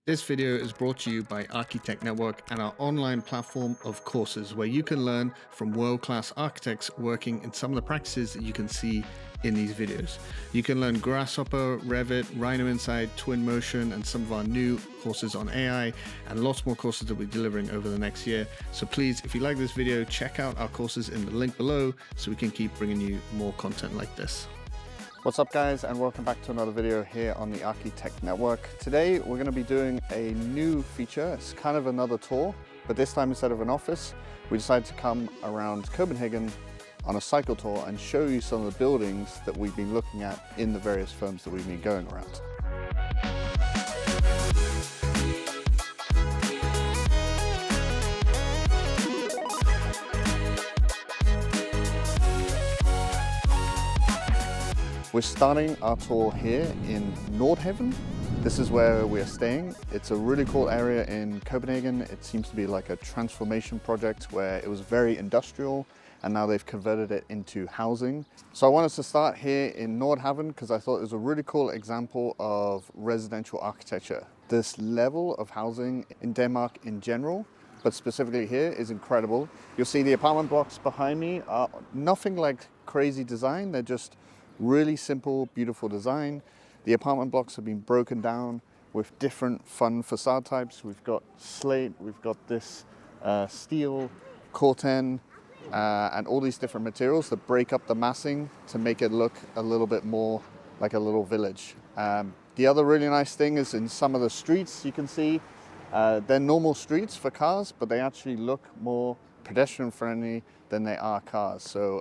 This video is brought to you by ArchiTech Network and our online platform of courses where you can learn from world-class architects working in some of the practices that you can see in these videos. You can learn Grasshopper, Revit, Rhino Inside, Twinmotion, and some of our new courses on AI, and lots more courses that we're delivering over the next year. So please, if you like this video, check out our courses in the link below so we can keep bringing you more content like this. What's up guys, and welcome back to another video here on the ArchiTech Network. Today we're going to be doing a new feature. It's kind of another tour, but this time instead of an office, we decided to come around Copenhagen on a cycle tour and show you some of the buildings that we've been looking at in the various firms that we've been going around. We're starting our tour here in Nordhavn. This is where we are staying. It's a really cool area in Copenhagen. It seems to be like a transformation project where it was very industrial and now they've converted it into housing. So I wanted to start here in Nordhavn because I thought it was a really cool example of residential architecture. This level of housing in Denmark in general, but specifically here, is incredible. You'll see the apartment blocks behind me are nothing like crazy design. They're just really simple, beautiful design. The apartment blocks have been broken down with different fun facade types. We've got slate, we've got this steel, corten, and all these different materials that break up the massing to make it look a little bit more like a little village. The other really nice thing is in some of the streets you can see, they're normal streets for cars, but they actually look more pedestrian friendly than they are cars. So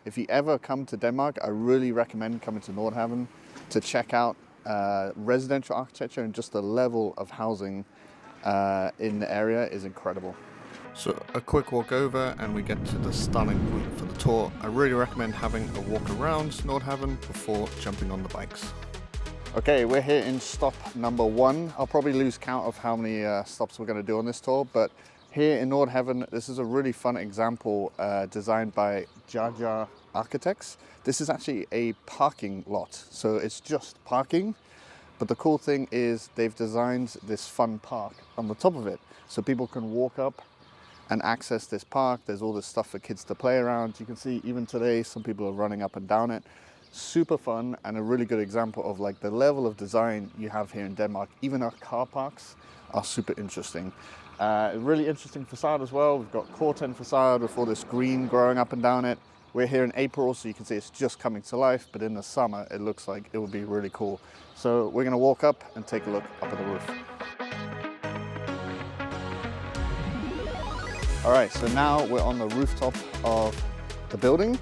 if you ever come to Denmark, I really recommend coming to Nordhavn to check out residential architecture, and just the level of housing in the area is incredible. So a quick walk over and we get to the starting point for the tour. I really recommend having a walk around Nordhavn before jumping on the bikes. Okay, we're here in stop number 1. I'll probably lose count of how many stops we're going to do on this tour, but here in Nordhavn, this is a really fun example designed by JAJA architects. This is actually a parking lot, so it's just parking. But the cool thing is they've designed this fun park on the top of it, so people can walk up and access this park. There's all this stuff for kids to play around. You can see even today, some people are running up and down it. Super fun, and a really good example of like the level of design you have here in Denmark. Even our car parks are super interesting. Really interesting facade as well. We've got corten facade with all this green growing up and down it. We're here in April, so you can see it's just coming to life, but in the summer it looks like it will be really cool. So we're going to walk up and take a look up at the roof. All right, so now we're on the rooftop of the building,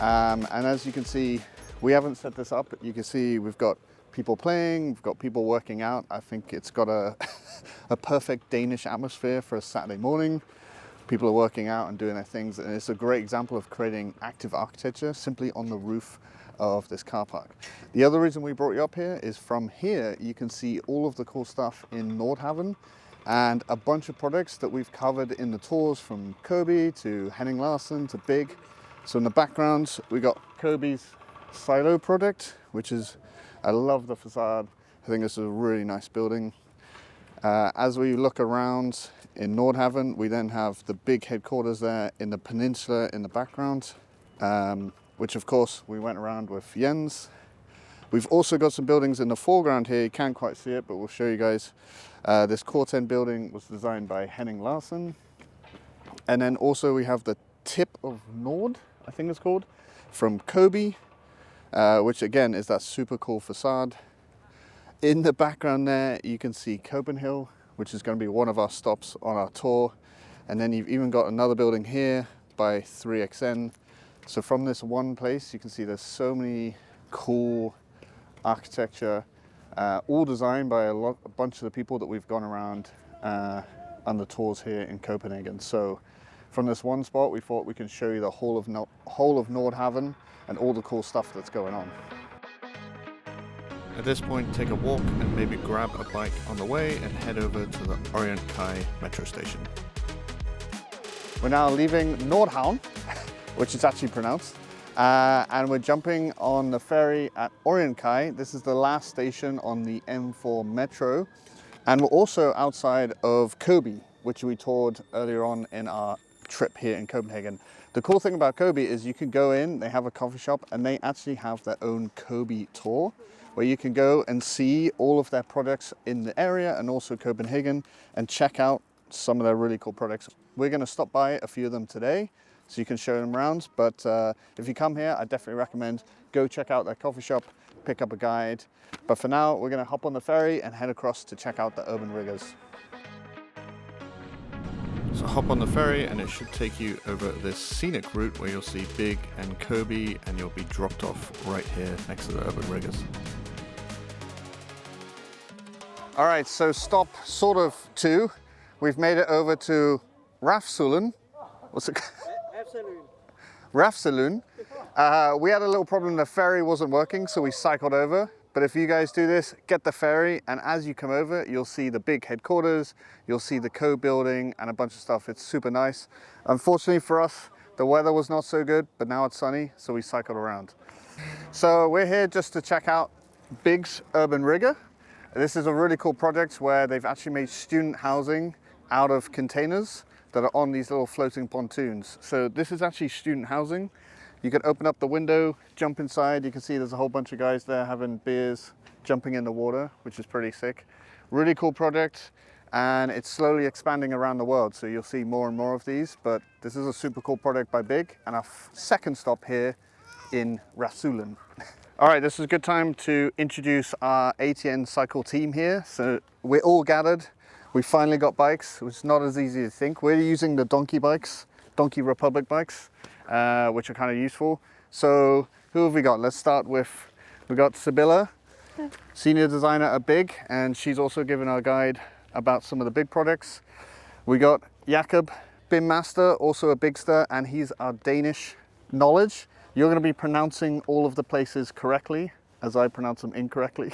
and as you can see, we haven't set this up. You can see we've got people playing, we've got people working out. I think it's got a perfect Danish atmosphere for a Saturday morning. People are working out and doing their things, and it's a great example of creating active architecture simply on the roof of this car park. The other reason we brought you up here is from here you can see all of the cool stuff in Nordhavn and a bunch of products that we've covered in the tours, from Cobe to Henning Larsen to Big. So in the background we got Cobe's silo project, which is, I love the facade. I think this is a really nice building. As we look around in Nordhavn, we then have the big headquarters there in the peninsula in the background, which of course we went around with Jens. We've also got some buildings in the foreground here. You can't quite see it, but we'll show you guys. This corten building was designed by Henning Larsen. And then also we have the Tip of Nord, I think it's called, from Cobe. Which again is that super cool facade. In the background there you can see Copenhill, which is going to be one of our stops on our tour. And then you've even got another building here by 3XN. So from this one place you can see there's so many cool architecture, all designed by a bunch of the people that we've gone around on the tours here in Copenhagen. So from this one spot we thought we can show you the whole of Nordhavn and all the cool stuff that's going on. At this point, take a walk and maybe grab a bike on the way and head over to the Orientkaj metro station. We're now leaving Nordhavn, which is actually pronounced, and we're jumping on the ferry at Orientkaj. This is the last station on the M4 metro, And we're also outside of Cobe, which we toured earlier on in our trip here in Copenhagen. The cool thing about Cobe is you can go in, they have a coffee shop, and they actually have their own Cobe tour, where you can go and see all of their products in the area and also Copenhagen, and check out some of their really cool products. We're going to stop by a few of them today, so you can show them around. But if you come here, I definitely recommend go check out their coffee shop, pick up a guide. But for now, we're going to hop on the ferry and head across to check out the urban riggers. So hop on the ferry and it should take you over this scenic route where you'll see Big and Cobe, and you'll be dropped off right here next to the urban riggers. All right, so stop sort of 2. We've made it over to Rafsølen. What's it? Rafsølen. We had a little problem, the ferry wasn't working, so we cycled over. But if you guys do this, get the ferry, and as you come over, you'll see the big headquarters, you'll see the Cobe building and a bunch of stuff. It's super nice. Unfortunately for us, the weather was not so good, but now it's sunny, so we cycled around. So we're here just to check out Big's Urban Rigger. This is a really cool project where they've actually made student housing out of containers that are on these little floating pontoons. So this is actually student housing. You can open up the window, jump inside. You can see there's a whole bunch of guys there having beers, jumping in the water, which is pretty sick. Really cool project, and it's slowly expanding around the world. So you'll see more and more of these, but this is a super cool project by Big, and our second stop here in Rafsølen. All right, this is a good time to introduce our ATN cycle team here. So we're all gathered. We finally got bikes, which is not as easy as you think. We're using the Donkey bikes, Donkey Republic bikes, which are kind of useful. So who have we got? Let's start with, we got Sibylla, senior designer at Big, and she's also given our guide about some of the Big products. We got Jakob, BIM master, also a Bigster, and he's our Danish knowledge. You're going to be pronouncing all of the places correctly, as I pronounce them incorrectly.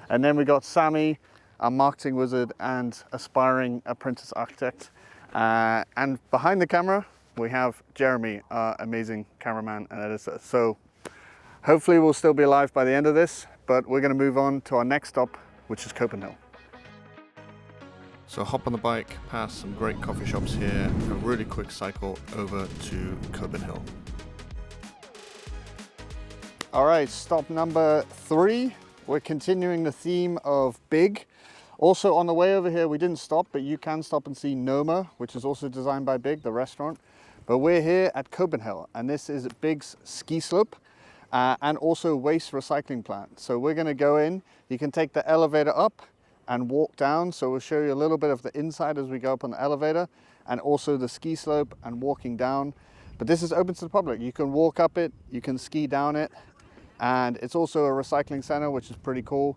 And then we got Sammy, our marketing wizard and aspiring apprentice architect. And behind the camera, we have Jeremy, our amazing cameraman and editor. So hopefully we'll still be alive by the end of this, but we're going to move on to our next stop, which is Copenhill. So hop on the bike, past some great coffee shops here, a really quick cycle over to Copenhill. All right, stop number 3. We're continuing the theme of Big. Also on the way over here, we didn't stop, but you can stop and see Noma, which is also designed by Big, the restaurant. But we're here at Copenhill, and this is Big's ski slope and also waste recycling plant. So we're gonna go in, you can take the elevator up and walk down. So we'll show you a little bit of the inside as we go up on the elevator, and also the ski slope and walking down. But this is open to the public. You can walk up it, you can ski down it, and it's also a recycling center, which is pretty cool,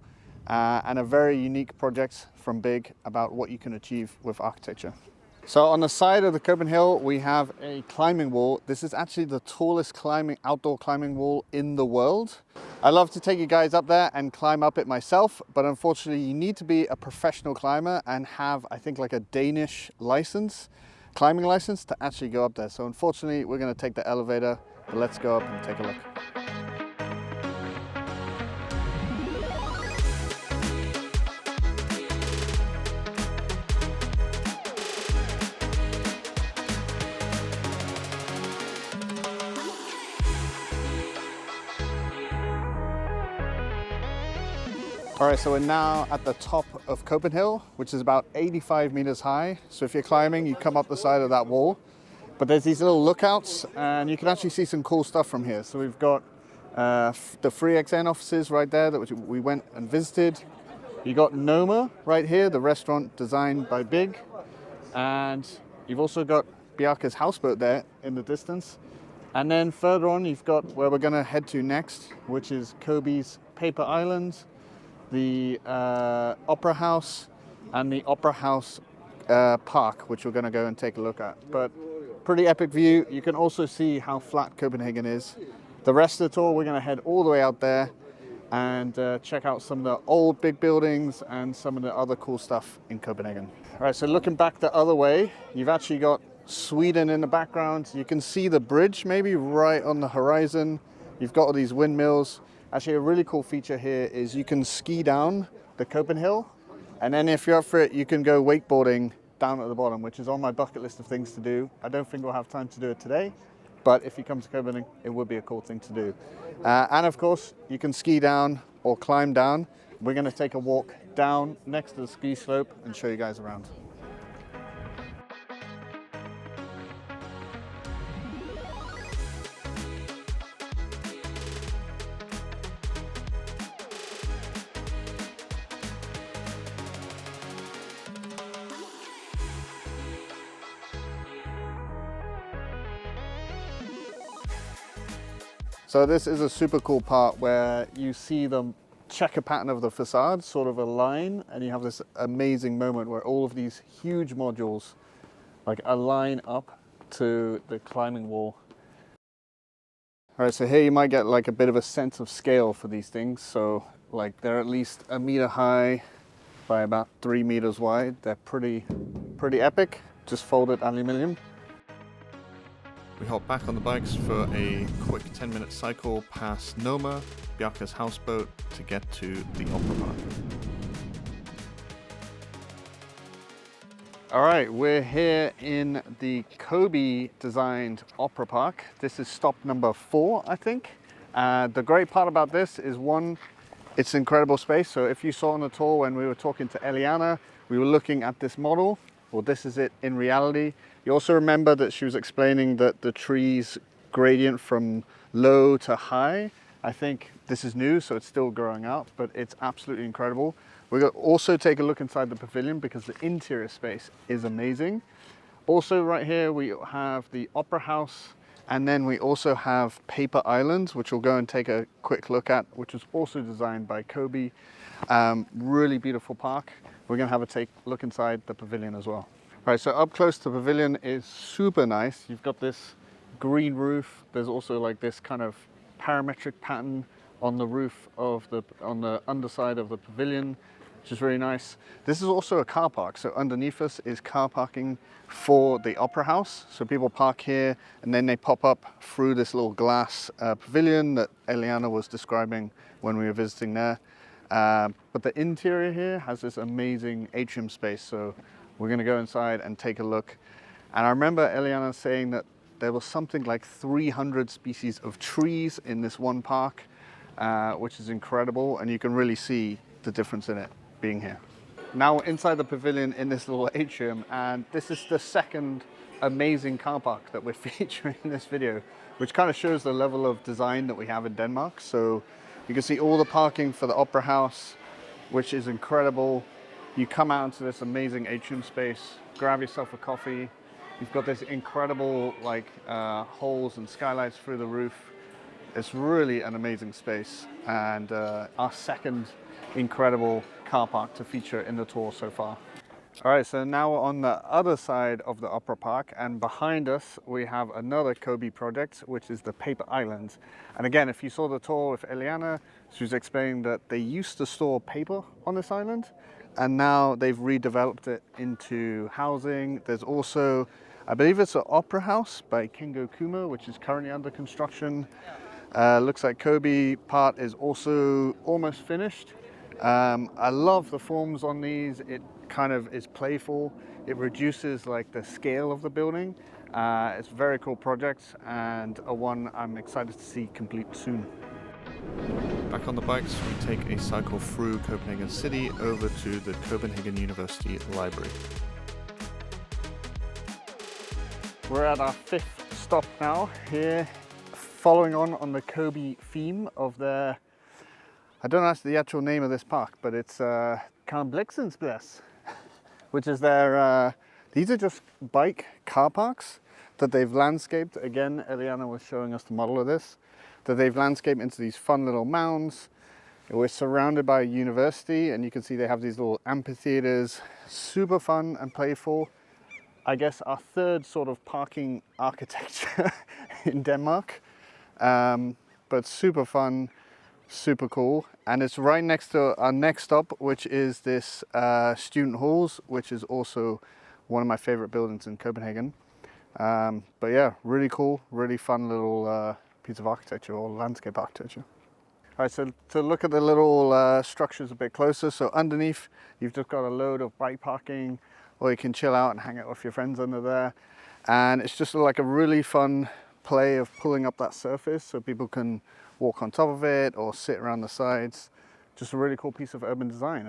and a very unique project from Big about what you can achieve with architecture. So on the side of the Copenhill, we have a climbing wall. This is actually the tallest outdoor climbing wall in the world. I love to take you guys up there and climb up it myself, but unfortunately you need to be a professional climber and have, I think, like a Danish license, climbing license, to actually go up there. So unfortunately, we're gonna take the elevator, but let's go up and take a look. All right, so we're now at the top of Copenhill, which is about 85 meters high. So if you're climbing, you come up the side of that wall. But there's these little lookouts, and you can actually see some cool stuff from here. So we've got the FreeXN offices right there that we went and visited. You got Noma right here, the restaurant designed by Big. And you've also got Bjarke's houseboat there in the distance. And then further on, you've got where we're gonna head to next, which is Cobe's Paper Island, the Opera House, and the Opera House Park, which we're going to go and take a look at. But pretty epic view. You can also see how flat Copenhagen is. The rest of the tour, we're going to head all the way out there and check out some of the old big buildings and some of the other cool stuff in Copenhagen. All right, so looking back the other way, you've actually got Sweden in the background. You can see the bridge maybe right on the horizon. You've got all these windmills. Actually, a really cool feature here is you can ski down the Copenhill And then if you're up for it, you can go wakeboarding down at the bottom, which is on my bucket list of things to do. I don't think we'll have time to do it today, but if you come to Copenhagen, it would be a cool thing to do. And of course, you can ski down or climb down. We're going to take a walk down next to the ski slope and show you guys around. So this is a super cool part where you see the checker pattern of the facade, sort of a line, and you have this amazing moment where all of these huge modules like align up to the climbing wall. All right, so here you might get like a bit of a sense of scale for these things. So like they're at least 1 meter high by about 3 meters wide. They're pretty epic, just folded aluminium. We hop back on the bikes for a quick 10-minute cycle past Noma, Bjarke's houseboat, to get to the Opera Park. All right, we're here in the Cobe designed Opera Park. This is stop number 4, I think. The great part about this is, one, it's incredible space. So if you saw on the tour when we were talking to Eliana, we were looking at this model. Well, this is it in reality. You also remember that she was explaining that the trees gradient from low to high. I think this is new, so it's still growing out, but it's absolutely incredible. We're going to also take a look inside the pavilion because the interior space is amazing. Also right here, we have the Opera House, and then we also have Paper Islands, which we'll go and take a quick look at, which was also designed by Cobe. Really beautiful park. We're going to have a look inside the pavilion as well. Right, so up close to the pavilion is super nice. You've got this green roof. There's also like this kind of parametric pattern on the roof of on the underside of the pavilion, which is really nice. This is also a car park. So underneath us is car parking for the Opera House. So people park here and then they pop up through this little glass pavilion that Eliana was describing when we were visiting there. But the interior here has this amazing atrium space. So we're going to go inside and take a look. And I remember Eliana saying that there was something like 300 species of trees in this one park, which is incredible. And you can really see the difference in it being here. Now we're inside the pavilion in this little atrium, and this is the second amazing car park that we're featuring in this video, which kind of shows the level of design that we have in Denmark. So you can see all the parking for the Opera House, which is incredible. You come out into this amazing atrium space, grab yourself a coffee. You've got this incredible like holes and skylights through the roof. It's really an amazing space, and our second incredible car park to feature in the tour so far. All right, so now we're on the other side of the Opera Park, and behind us we have another Cobe project, which is the Paper Island. And again, if you saw the tour with Eliana, she was explaining that they used to store paper on this island, and now they've redeveloped it into housing. There's also, I believe it's an opera house by Kengo Kuma, which is currently under construction. Looks like Cobe part is also almost finished. I love the forms on these. It kind of is playful. It reduces like the scale of the building. It's a very cool project, and a one I'm excited to see complete soon. Back on the bikes, we take a cycle through Copenhagen city over to the Copenhagen University Library. We're at our 5th stop now here, following on the Cobe theme of their, I don't know the actual name of this park, but it's Blixen, which is their, these are just bike car parks that they've landscaped. Again, Eliana was showing us the model of this, that they've landscaped into these fun little mounds. We're surrounded by a university, and you can see they have these little amphitheaters, super fun and playful. I guess our third sort of parking architecture in Denmark, but super fun, super cool. And it's right next to our next stop, which is this student halls, which is also one of my favorite buildings in Copenhagen. But yeah, really cool, really fun little piece of architecture or landscape architecture. All right, so to look at the little structures a bit closer, so underneath you've just got a load of bike parking, or you can chill out and hang out with your friends under there. And it's just like a really fun play of pulling up that surface so people can walk on top of it or sit around the sides. Just a really cool piece of urban design.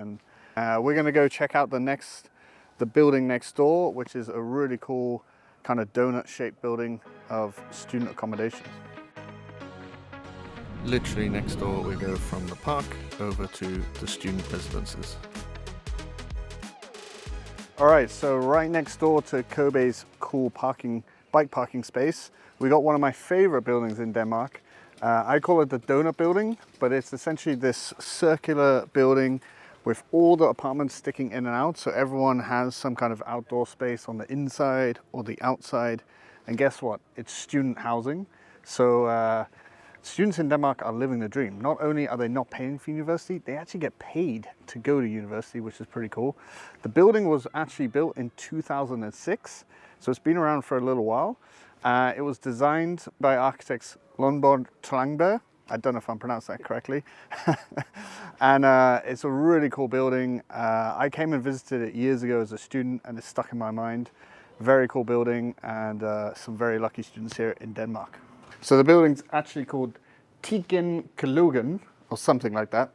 And we're gonna go check out the building next door, which is a really cool kind of donut-shaped building of student accommodation. Literally next door we go from the park over to the student residences. All right, so right next door to Cobe's cool bike parking space, we got one of my favorite buildings in Denmark. I call it the donut building, but it's essentially this circular building with all the apartments sticking in and out, so everyone has some kind of outdoor space on the inside or the outside. And guess what? It's student housing. So students in Denmark are living the dream. Not only are they not paying for university, they actually get paid to go to university, which is pretty cool. The building was actually built in 2006, so it's been around for a little while. It was designed by architects Lundgaard Tranberg. I don't know if I'm pronouncing that correctly. And it's a really cool building. I came and visited it years ago as a student and it's stuck in my mind. Very cool building and some very lucky students here in Denmark. So the building's actually called Tietgen or something like that.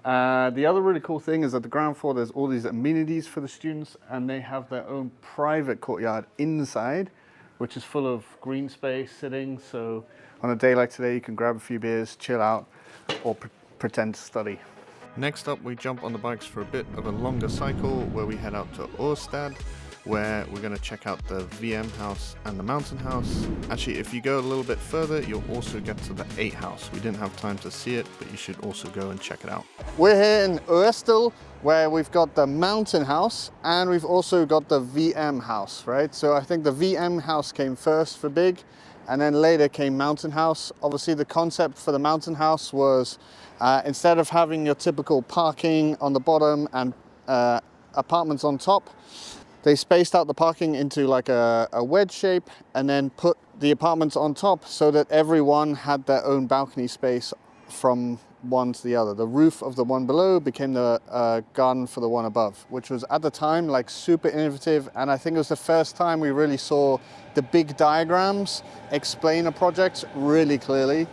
The other really cool thing is at the ground floor there's all these amenities for the students and they have their own private courtyard inside, which is full of green space, sitting. So on a day like today you can grab a few beers, chill out, or pretend to study. Next up we jump on the bikes for a bit of a longer cycle where we head out to Årstad, where we're going to check out the VM house and the Mountain house. Actually, if you go a little bit further, you'll also get to the 8 house. We didn't have time to see it, but you should also go and check it out. We're here in Årstad, where we've got the Mountain house and we've also got the VM house, right? So I think the VM house came first for big, and then later came Mountain house. Obviously the concept for the Mountain house was instead of having your typical parking on the bottom and apartments on top, they spaced out the parking into like a wedge shape and then put the apartments on top so that everyone had their own balcony space from one to the other. The roof of the one below became the garden for the one above, which was at the time like super innovative. And I think it was the first time we really saw the big diagrams explain a project really clearly.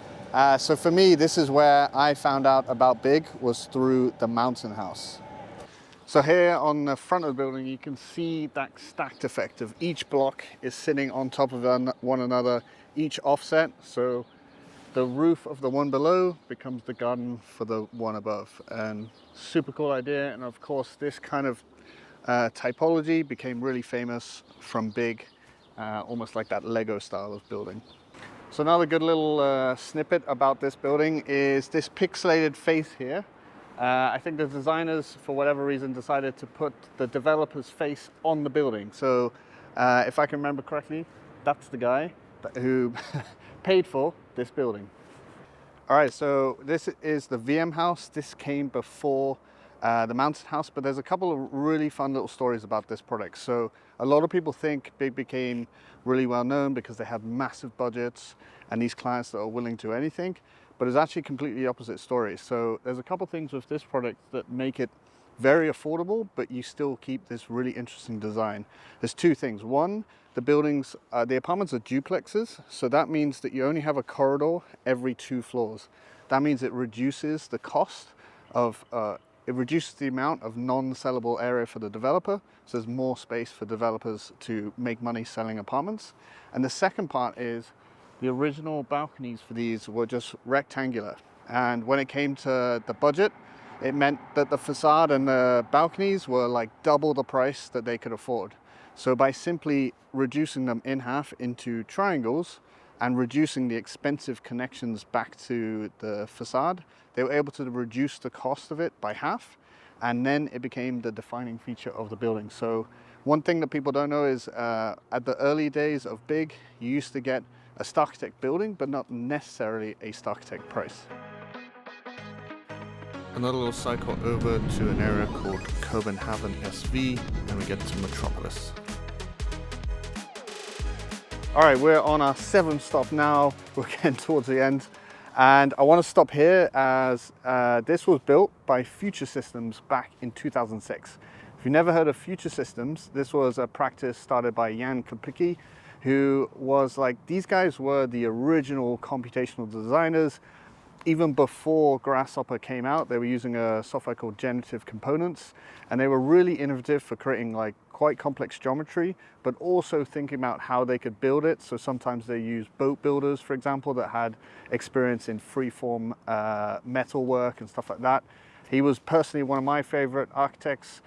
So for me, this is where I found out about big, was through the Mountain house. So here on the front of the building, you can see that stacked effect of each block is sitting on top of one another, each offset. So the roof of the one below becomes the garden for the one above. And super cool idea. And of course, this kind of typology became really famous from big, almost like that Lego style of building. So another good little snippet about this building is this pixelated face here. I think the designers, for whatever reason, decided to put the developer's face on the building. So if I can remember correctly, that's the guy who paid for this building. All right, so this is the VM house. This came before the Mountain house, but there's a couple of really fun little stories about this product. So a lot of people think Big became really well known because they had massive budgets and these clients that are willing to do anything. But it's actually completely opposite story. So there's a couple things with this product that make it very affordable, but you still keep this really interesting design. There's two things. One, the buildings, the apartments are duplexes. So that means that you only have a corridor every 2 floors. That means it reduces the cost of, it reduces the amount of non-sellable area for the developer. So there's more space for developers to make money selling apartments. And the second part is, the original balconies for these were just rectangular. And when it came to the budget, it meant that the facade and the balconies were like double the price that they could afford. So by simply reducing them in half into triangles and reducing the expensive connections back to the facade, they were able to reduce the cost of it by half. And then it became the defining feature of the building. So one thing that people don't know is at the early days of Big, you used to get a Starchitect building, but not necessarily a Starchitect price. Another little cycle over to an area called Copenhagen SV, and we get to Metropolis. All right, we're on our 7th stop now. We're getting towards the end. And I want to stop here as this was built by Future Systems back in 2006. If you've never heard of Future Systems, this was a practice started by Jan Kaplicki, who was like, these guys were the original computational designers. Even before Grasshopper came out, they were using a software called Generative Components, and they were really innovative for creating like quite complex geometry, but also thinking about how they could build it. So sometimes they used boat builders, for example, that had experience in freeform metal work and stuff like that. He was personally one of my favorite architects,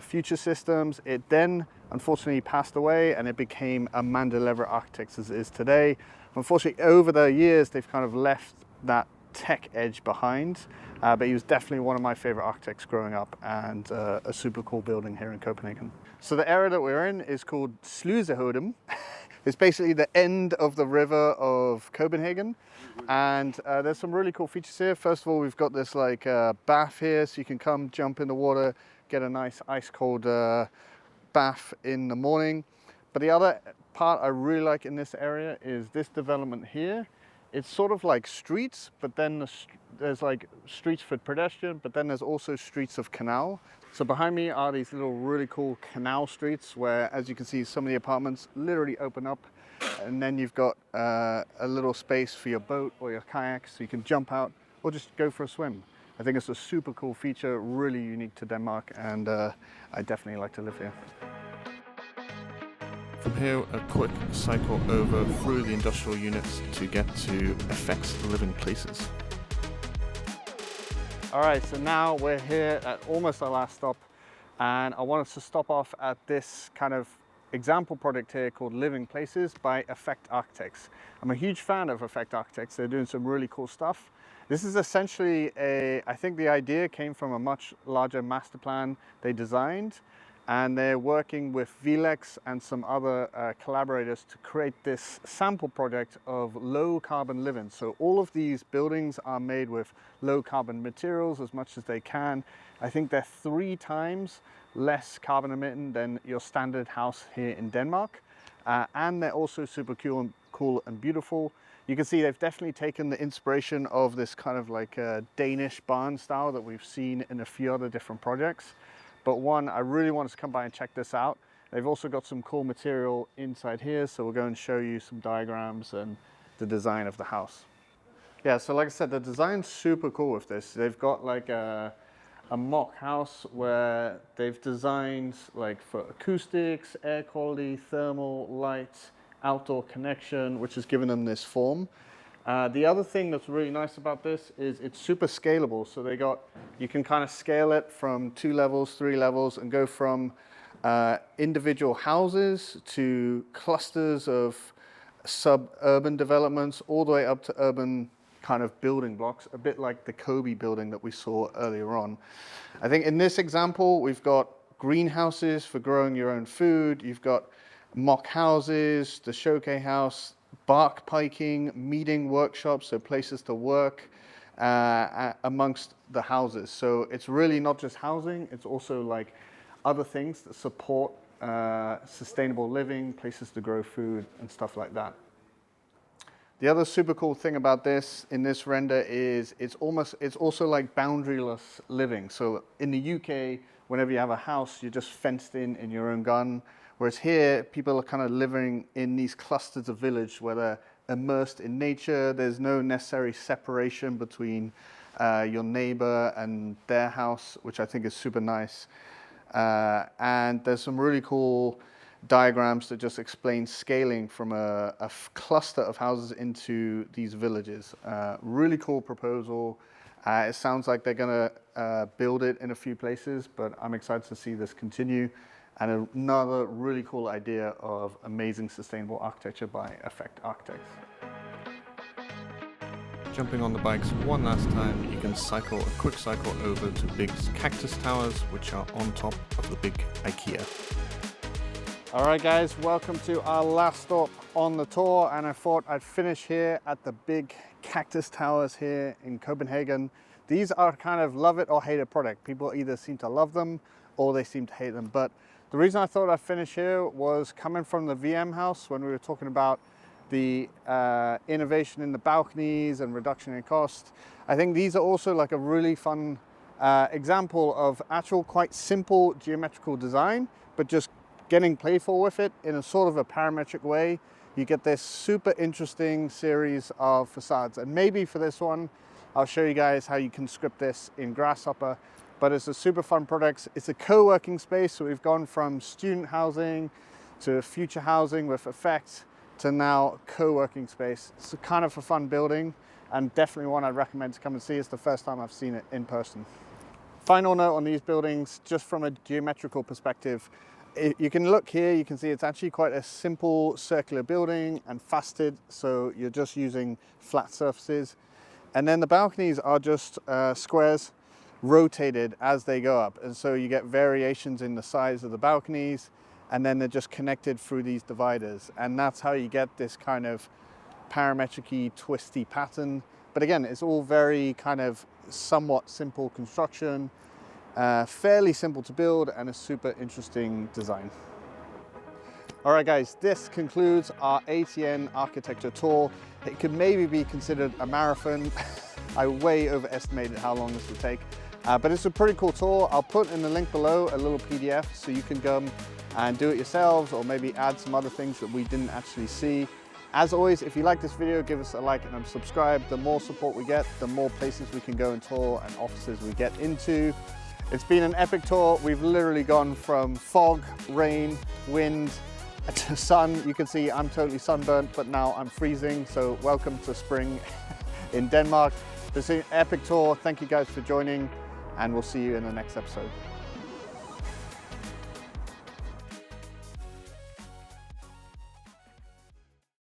Future Systems. It then unfortunately passed away and it became Amanda Lever Architects as it is today. Unfortunately, over the years, they've kind of left that tech edge behind, but he was definitely one of my favorite architects growing up, and a super cool building here in Copenhagen. So the area that we're in is called Slusehodem. It's basically the end of the river of Copenhagen, and there's some really cool features here. First of all, we've got this like bath here, so you can come jump in the water, get a nice ice cold bath in the morning. But the other part I really like in this area is this development here. It's sort of like streets, but then there's like streets for pedestrian, but then there's also streets of canal. So behind me are these little really cool canal streets where, as you can see, some of the apartments literally open up, and then you've got a little space for your boat or your kayak, so you can jump out or just go for a swim. I think it's a super cool feature, really unique to Denmark, and I definitely like to live here. From here, a quick cycle over through the industrial units to get to EFFEKT's living places. All right, so now we're here at almost our last stop, and I want us to stop off at this kind of example project here called Living Places by EFFEKT Architects. I'm a huge fan of EFFEKT Architects. They're doing some really cool stuff. This is essentially I think the idea came from a much larger master plan they designed, and they're working with Vilex and some other collaborators to create this sample project of low carbon living. So all of these buildings are made with low carbon materials as much as they can. I think they're 3 times less carbon emitting than your standard house here in Denmark. And they're also super cool and beautiful. You can see they've definitely taken the inspiration of this kind of like Danish barn style that we've seen in a few other different projects. But one, I really wanted to come by and check this out. They've also got some cool material inside here, so we'll go and show you some diagrams and the design of the house. Yeah, so like I said, the design's super cool with this. They've got like a mock house where they've designed like for acoustics, air quality, thermal, light, outdoor connection, which has given them this form. The other thing that's really nice about this is it's super scalable. So you can kind of scale it from 2 levels, 3 levels, and go from individual houses to clusters of suburban developments, all the way up to urban kind of building blocks, a bit like the Cobe building that we saw earlier on. I think in this example, we've got greenhouses for growing your own food. You've got mock houses, the showcase house, bark piking, meeting workshops, so places to work amongst the houses. So it's really not just housing, it's also like other things that support sustainable living, places to grow food and stuff like that. The other super cool thing about this in this render is it's also like boundaryless living. So in the UK, whenever you have a house, you're just fenced in your own garden. Whereas here, people are kind of living in these clusters of village where they're immersed in nature. There's no necessary separation between your neighbor and their house, which I think is super nice. And there's some really cool diagrams that just explain scaling from a cluster of houses into these villages. Really cool proposal. It sounds like they're going to build it in a few places, but I'm excited to see this continue. And another really cool idea of amazing sustainable architecture by EFFEKT Architects. Jumping on the bikes one last time, you can cycle a quick cycle over to big Kaktus Towers, which are on top of the big IKEA. All right, guys, welcome to our last stop on the tour, and I thought I'd finish here at the big Kaktus Towers here in Copenhagen. These are kind of love it or hate it product. People either seem to love them or they seem to hate them. But the reason I thought I'd finish here was coming from the VM house when we were talking about the innovation in the balconies and reduction in cost. I think these are also like a really fun example of actual quite simple geometrical design, but just getting playful with it in a sort of a parametric way. You get this super interesting series of facades. And maybe for this one, I'll show you guys how you can script this in Grasshopper, but it's a super fun product. It's a co-working space. So we've gone from student housing to future housing with EFFEKT to now co-working space. It's a kind of a fun building and definitely one I'd recommend to come and see. It's the first time I've seen it in person. Final note on these buildings, just from a geometrical perspective, you can look here, you can see it's actually quite a simple circular building and faceted, so you're just using flat surfaces. And then the balconies are just squares rotated as they go up. And so you get variations in the size of the balconies, and then they're just connected through these dividers. And that's how you get this kind of parametric-y, twisty pattern. But again, it's all very kind of somewhat simple construction, fairly simple to build, and a super interesting design. All right, guys, this concludes our ATN architecture tour. It could maybe be considered a marathon. I way overestimated how long this would take, but it's a pretty cool tour. I'll put in the link below a little PDF so you can go and do it yourselves, or maybe add some other things that we didn't actually see. As always, if you like this video, give us a like and subscribe. The more support we get, the more places we can go and tour and offices we get into. It's been an epic tour. We've literally gone from fog, rain, wind, to sun. You can see I'm totally sunburnt, but now I'm freezing. So welcome to spring in Denmark. This is an epic tour. Thank you guys for joining, and we'll see you in the next episode.